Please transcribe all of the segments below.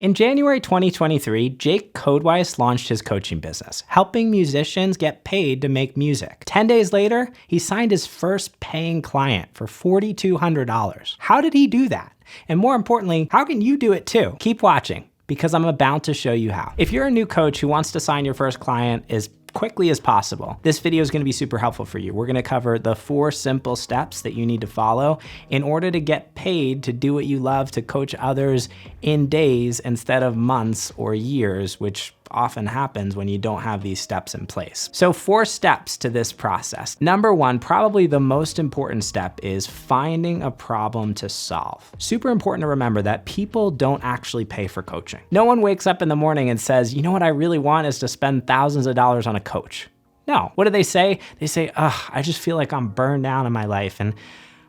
In January 2023, Jake Codeweiss launched his coaching business, helping musicians get paid to make music. 10 days later, he signed his first paying client for $4,200. How did he do that? And more importantly, how can you do it too? Keep watching, because I'm about to show you how. If you're a new coach who wants to sign your first client as quickly as possible, this video is going to be super helpful for you. We're going to cover the 4 simple steps that you need to follow in order to get paid to do what you love, to coach others in days instead of months or years, which often happens when you don't have these steps in place. So 4 steps to this process. Number 1, probably the most important step, is finding a problem to solve. Super important to remember that people don't actually pay for coaching. No one wakes up in the morning and says, you know what I really want is to spend thousands of dollars on a coach. No. What do they say? They say, I just feel like I'm burned down in my life, and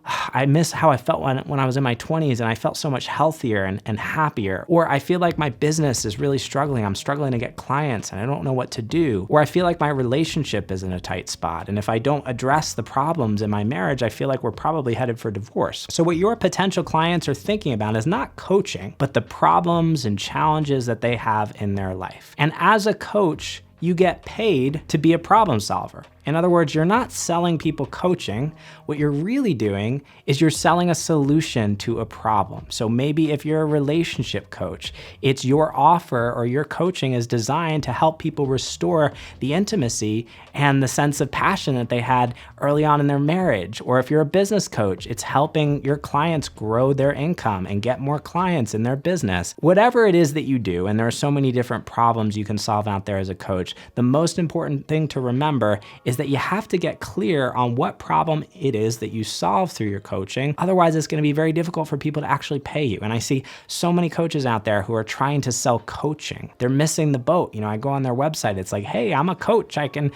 I miss how I felt when I was in my 20s, and I felt so much healthier and happier. Or I feel like my business is really struggling. I'm struggling to get clients and I don't know what to do. Or I feel like my relationship is in a tight spot, and if I don't address the problems in my marriage, I feel like we're probably headed for divorce. So what your potential clients are thinking about is not coaching, but the problems and challenges that they have in their life. And as a coach, you get paid to be a problem solver. In other words, you're not selling people coaching. What you're really doing is you're selling a solution to a problem. So maybe if you're a relationship coach, it's your offer or your coaching is designed to help people restore the intimacy and the sense of passion that they had early on in their marriage. Or if you're a business coach, it's helping your clients grow their income and get more clients in their business. Whatever it is that you do, and there are so many different problems you can solve out there as a coach, the most important thing to remember is that you have to get clear on what problem it is that you solve through your coaching. Otherwise, it's going to be very difficult for people to actually pay you. And I see so many coaches out there who are trying to sell coaching. They're missing the boat. You know, I go on their website, it's like, hey, I'm a coach. I can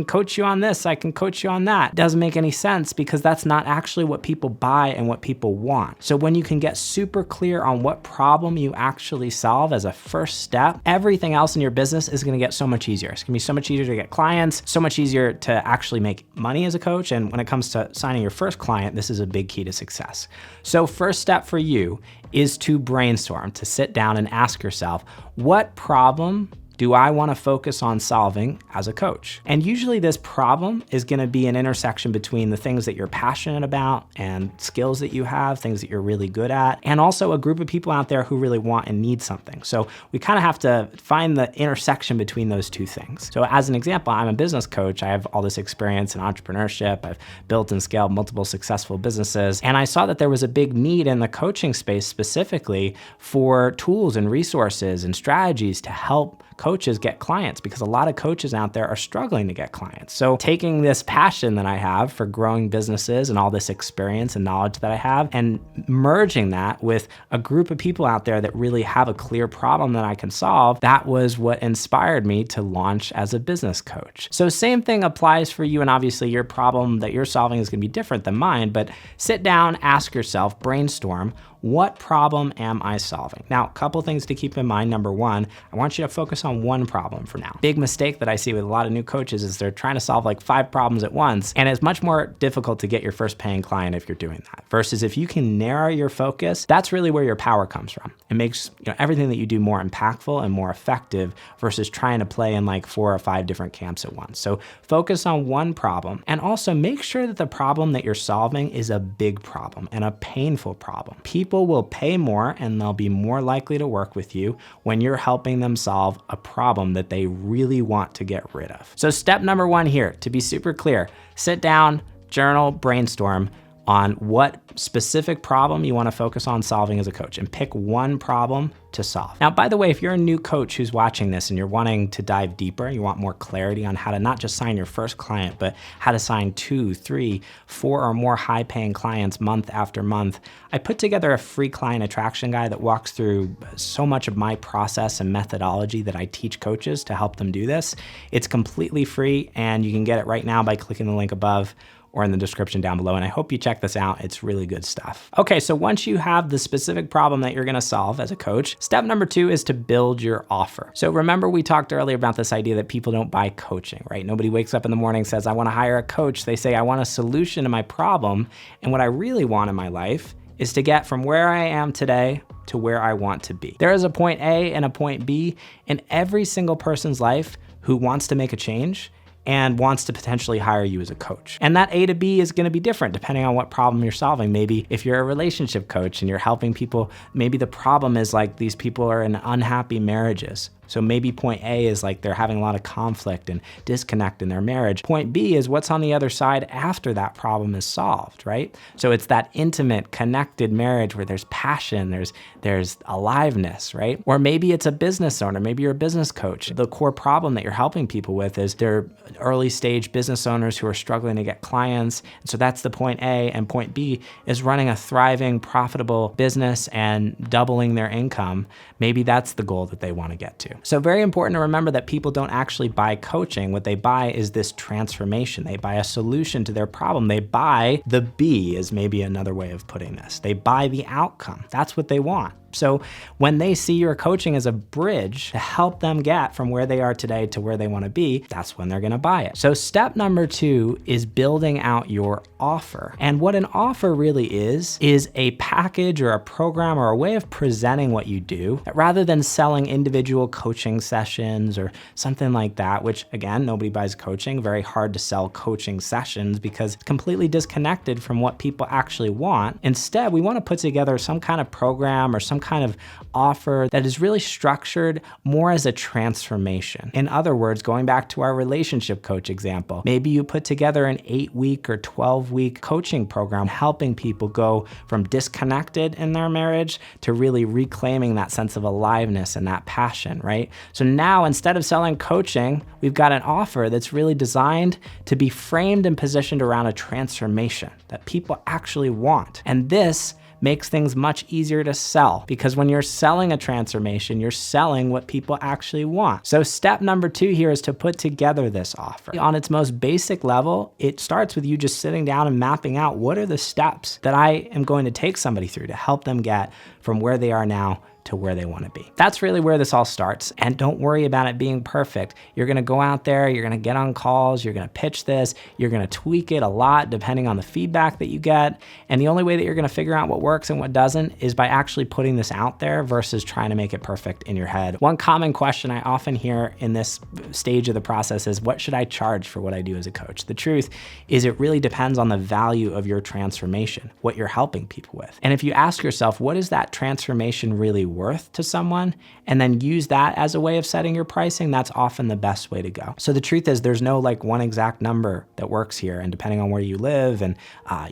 coach you on this. I can coach you on that. It doesn't make any sense because that's not actually what people buy and what people want. So when you can get super clear on what problem you actually solve as a first step, everything else in your business is going to get so much easier. It's going to be so much easier to get clients, so much easier to actually make money as a coach. And when it comes to signing your first client, this is a big key to success. So first step for you is to brainstorm, to sit down and ask yourself, what problem do I want to focus on solving as a coach? And usually this problem is going to be an intersection between the things that you're passionate about and skills that you have, things that you're really good at, and also a group of people out there who really want and need something. So we kind of have to find the intersection between those two things. So as an example, I'm a business coach. I have all this experience in entrepreneurship. I've built and scaled multiple successful businesses. And I saw that there was a big need in the coaching space specifically for tools and resources and strategies to help coaches get clients, because a lot of coaches out there are struggling to get clients. So taking this passion that I have for growing businesses and all this experience and knowledge that I have, and merging that with a group of people out there that really have a clear problem that I can solve, that was what inspired me to launch as a business coach. So same thing applies for you, and obviously your problem that you're solving is going to be different than mine, but sit down, ask yourself, brainstorm, what problem am I solving? Now, a couple things to keep in mind. Number 1, I want you to focus on one problem for now. Big mistake that I see with a lot of new coaches is they're trying to solve like 5 problems at once, and it's much more difficult to get your first paying client if you're doing that. Versus if you can narrow your focus, that's really where your power comes from. It makes everything that you do more impactful and more effective versus trying to play in like 4 or 5 different camps at once. So focus on one problem, and also make sure that the problem that you're solving is a big problem and a painful problem. People will pay more and they'll be more likely to work with you when you're helping them solve a problem that they really want to get rid of. So step number 1 here, to be super clear, sit down, journal, brainstorm on what specific problem you want to focus on solving as a coach, and pick one problem to solve. Now, by the way, if you're a new coach who's watching this and you're wanting to dive deeper, you want more clarity on how to not just sign your first client, but how to sign 2, 3, 4 or more high-paying clients month after month, I put together a free client attraction guide that walks through so much of my process and methodology that I teach coaches to help them do this. It's completely free, and you can get it right now by clicking the link above or in the description down below. And I hope you check this out. It's really good stuff. Okay, so once you have the specific problem that you're gonna solve as a coach, step number 2 is to build your offer. So remember we talked earlier about this idea that people don't buy coaching, right? Nobody wakes up in the morning and says, I wanna hire a coach. They say, I want a solution to my problem. And what I really want in my life is to get from where I am today to where I want to be. There is a point A and a point B in every single person's life who wants to make a change and wants to potentially hire you as a coach. And that A to B is gonna be different depending on what problem you're solving. Maybe if you're a relationship coach and you're helping people, maybe the problem is like these people are in unhappy marriages. So maybe point A is like they're having a lot of conflict and disconnect in their marriage. Point B is what's on the other side after that problem is solved, right? So it's that intimate, connected marriage where there's passion, there's aliveness, right? Or maybe it's a business owner, maybe you're a business coach. The core problem that you're helping people with is they're early stage business owners who are struggling to get clients. And so that's the point A, and point B is running a thriving, profitable business and doubling their income. Maybe that's the goal that they want to get to. So very important to remember that people don't actually buy coaching. What they buy is this transformation. They buy a solution to their problem. They buy the B is maybe another way of putting this. They buy the outcome. That's what they want. So when they see your coaching as a bridge to help them get from where they are today to where they want to be, that's when they're going to buy it. So step number 2 is building out your offer. And what an offer really is a package or a program or a way of presenting what you do rather than selling individual coaching sessions or something like that, which again, nobody buys coaching. Very hard to sell coaching sessions because it's completely disconnected from what people actually want. Instead, we want to put together some kind of program or some kind of offer that is really structured more as a transformation. In other words, going back to our relationship coach example, maybe you put together an 8-week or 12-week coaching program helping people go from disconnected in their marriage to really reclaiming that sense of aliveness and that passion, right? So now instead of selling coaching, we've got an offer that's really designed to be framed and positioned around a transformation that people actually want. And this makes things much easier to sell because when you're selling a transformation, you're selling what people actually want. So step number 2 here is to put together this offer. On its most basic level, it starts with you just sitting down and mapping out what are the steps that I am going to take somebody through to help them get from where they are now to where they want to be. That's really where this all starts. And don't worry about it being perfect. You're going to go out there, you're going to get on calls, you're going to pitch this, you're going to tweak it a lot depending on the feedback that you get. And the only way that you're going to figure out what works and what doesn't is by actually putting this out there versus trying to make it perfect in your head. One common question I often hear in this stage of the process is, what should I charge for what I do as a coach? The truth is it really depends on the value of your transformation, what you're helping people with. And if you ask yourself, what is that transformation really worth to someone, and then use that as a way of setting your pricing, that's often the best way to go. So the truth is there's no like one exact number that works here, and depending on where you live and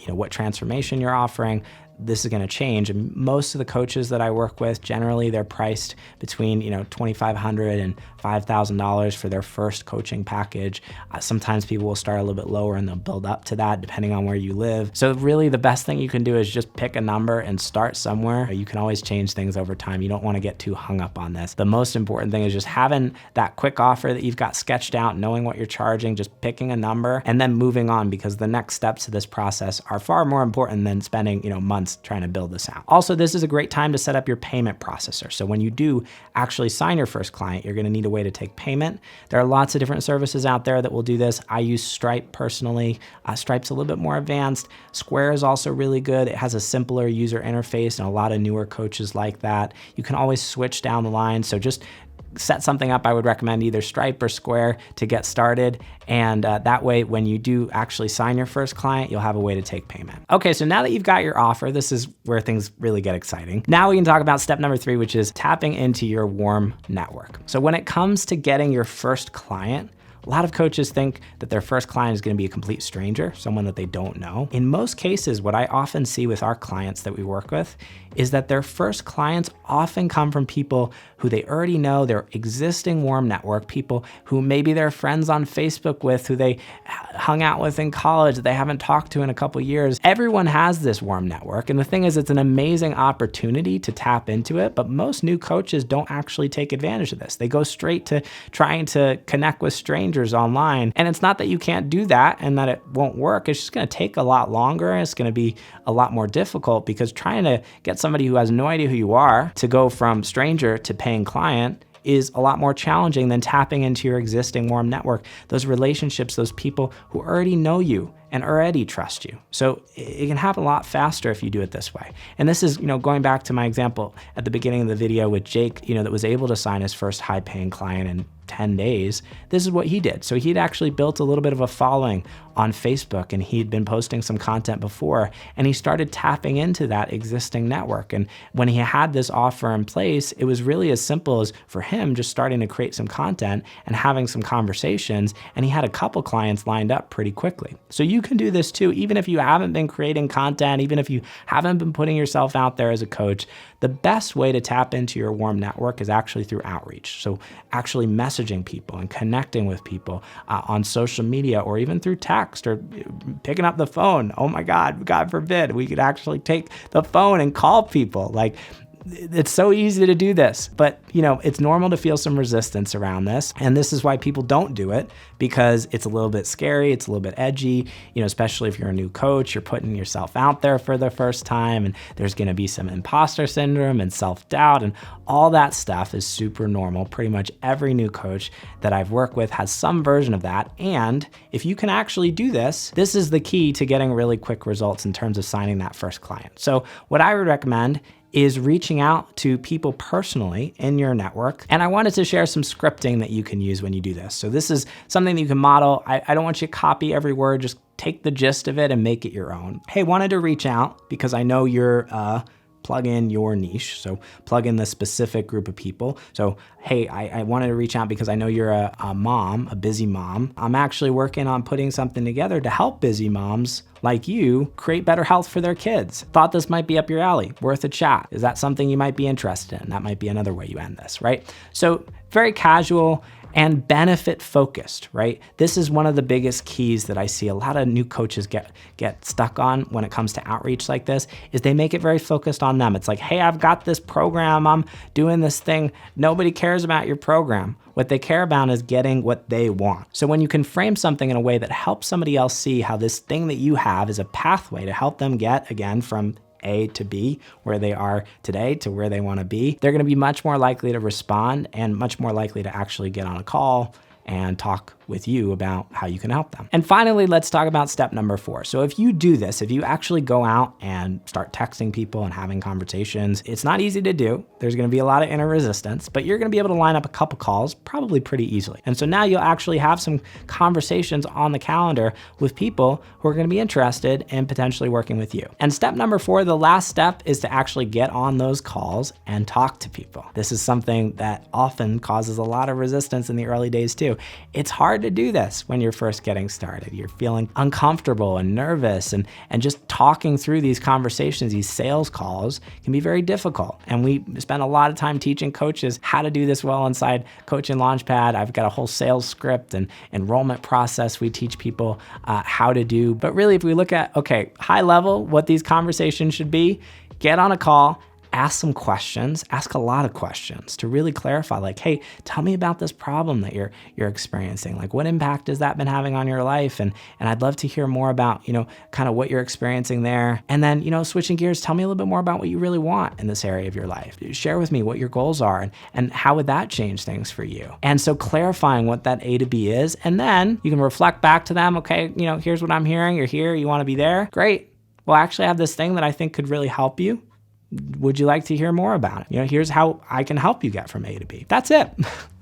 what transformation you're offering, this is going to change. And most of the coaches that I work with, generally they're priced between $2,500 and $5,000 for their first coaching package. Sometimes people will start a little bit lower and they'll build up to that depending on where you live. So really the best thing you can do is just pick a number and start somewhere. You can always change things over time. You don't want to get too hung up on this. The most important thing is just having that quick offer that you've got sketched out, knowing what you're charging, just picking a number and then moving on, because the next steps of this process are far more important than spending months trying to build this out. Also, this is a great time to set up your payment processor. So when you do actually sign your first client, you're going to need a way to take payment. There are lots of different services out there that will do this. I use Stripe personally. Stripe's a little bit more advanced. Square is also really good. It has a simpler user interface, and a lot of newer coaches like that. You can always switch down the line. So just set something up. I would recommend either Stripe or Square to get started. And that way, when you do actually sign your first client, you'll have a way to take payment. Okay, so now that you've got your offer, this is where things really get exciting. Now we can talk about step number 3, which is tapping into your warm network. So when it comes to getting your first client, a lot of coaches think that their first client is going to be a complete stranger, someone that they don't know. In most cases, what I often see with our clients that we work with is that their first clients often come from people who they already know, their existing warm network, people who maybe they're friends on Facebook with, who they hung out with in college that they haven't talked to in a couple years. Everyone has this warm network. And the thing is, it's an amazing opportunity to tap into it, but most new coaches don't actually take advantage of this. They go straight to trying to connect with strangers online. And it's not that you can't do that and that it won't work. It's just going to take a lot longer. It's going to be a lot more difficult, because trying to get somebody who has no idea who you are to go from stranger to paying client is a lot more challenging than tapping into your existing warm network, those relationships, those people who already know you and already trust you. So it can happen a lot faster if you do it this way. And this is, going back to my example at the beginning of the video with Jake, that was able to sign his first high paying client in 10 days. This is what he did. So he'd actually built a little bit of a following on Facebook, and he'd been posting some content before, and he started tapping into that existing network. And when he had this offer in place, it was really as simple as for him just starting to create some content and having some conversations, and he had a couple clients lined up pretty quickly. So you can do this too, even if you haven't been creating content, even if you haven't been putting yourself out there as a coach. The best way to tap into your warm network is actually through outreach. So actually messaging people and connecting with people on social media, or even through text, or picking up the phone. Oh my God, God forbid, we could actually take the phone and call people. It's so easy to do this, but it's normal to feel some resistance around this. And this is why people don't do it, because it's a little bit scary. It's a little bit edgy, especially if you're a new coach, you're putting yourself out there for the first time, and there's going to be some imposter syndrome and self-doubt, and all that stuff is super normal. Pretty much every new coach that I've worked with has some version of that. And if you can actually do this, this is the key to getting really quick results in terms of signing that first client. So what I would recommend is reaching out to people personally in your network. And I wanted to share some scripting that you can use when you do this. So this is something that you can model. I don't want you to copy every word, just take the gist of it and make it your own. Hey, wanted to reach out because I know you're plug in your niche. So plug in the specific group of people. So, hey, I wanted to reach out because I know you're a mom, a busy mom. I'm actually working on putting something together to help busy moms like you create better health for their kids. Thought this might be up your alley, worth a chat. Is that something you might be interested in? That might be another way you end this, right? So very casual and benefit focused, right? This is one of the biggest keys that I see a lot of new coaches get stuck on when it comes to outreach like this, is they make it very focused on them. It's like, hey, I've got this program, I'm doing this thing. Nobody cares about your program. What they care about is getting what they want. So when you can frame something in a way that helps somebody else see how this thing that you have is a pathway to help them get, again, from A to B, where they are today to where they want to be, they're going to be much more likely to respond and much more likely to actually get on a call and talk with you about how you can help them. And finally, let's talk about step number 4. So if you do this, if you actually go out and start texting people and having conversations, it's not easy to do. There's gonna be a lot of inner resistance, but you're gonna be able to line up a couple calls probably pretty easily. And so now you'll actually have some conversations on the calendar with people who are gonna be interested in potentially working with you. And step number 4, the last step, is to actually get on those calls and talk to people. This is something that often causes a lot of resistance in the early days too. It's hard to do this when you're first getting started. You're feeling uncomfortable and nervous, and just talking through these conversations, these sales calls, can be very difficult. And we spend a lot of time teaching coaches how to do this well inside Coaching Launchpad. I've got a whole sales script and enrollment process we teach people how to do. But really, if we look at, okay, high level, what these conversations should be, get on a call, ask some questions, ask a lot of questions to really clarify, like, hey, tell me about this problem that you're experiencing. Like, what impact has that been having on your life? And I'd love to hear more about, kind of what you're experiencing there. And then, switching gears, tell me a little bit more about what you really want in this area of your life. Share with me what your goals are and how would that change things for you? And so clarifying what that A to B is, and then you can reflect back to them, okay, here's what I'm hearing. You're here, you want to be there? Great. Well, actually I have this thing that I think could really help you. Would you like to hear more about it? Here's how I can help you get from A to B. That's it.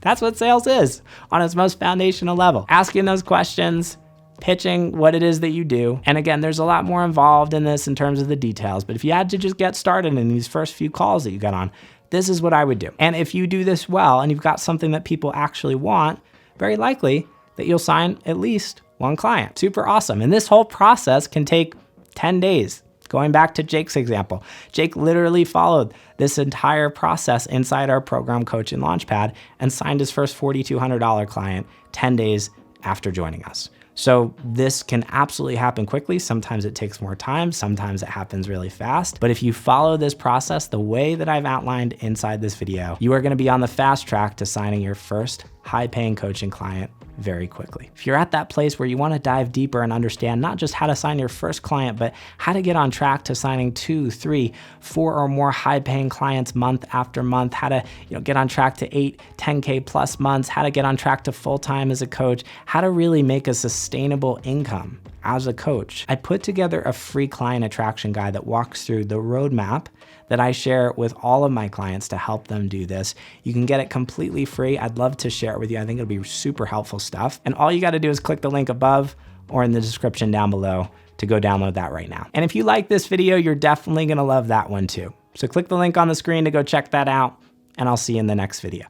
That's what sales is on its most foundational level. Asking those questions, pitching what it is that you do. And again, there's a lot more involved in this in terms of the details, but if you had to just get started in these first few calls that you got on, this is what I would do. And if you do this well and you've got something that people actually want, very likely that you'll sign at least one client. Super awesome. And this whole process can take 10 days. Going back to Jake's example, Jake literally followed this entire process inside our program Coaching Launchpad and signed his first $4,200 client 10 days after joining us. So this can absolutely happen quickly. Sometimes it takes more time. Sometimes it happens really fast. But if you follow this process the way that I've outlined inside this video, you are going to be on the fast track to signing your first high-paying coaching client very quickly. If you're at that place where you want to dive deeper and understand not just how to sign your first client, but how to get on track to signing 2, 3, 4 or more high-paying clients month after month, how to get on track to 8, 10K plus months, how to get on track to full-time as a coach, how to really make a sustainable income as a coach, I put together a free client attraction guide that walks through the roadmap that I share with all of my clients to help them do this. You can get it completely free. I'd love to share it with you. I think it'll be super helpful stuff. And all you got to do is click the link above or in the description down below to go download that right now. And if you like this video, you're definitely going to love that one too. So click the link on the screen to go check that out, and I'll see you in the next video.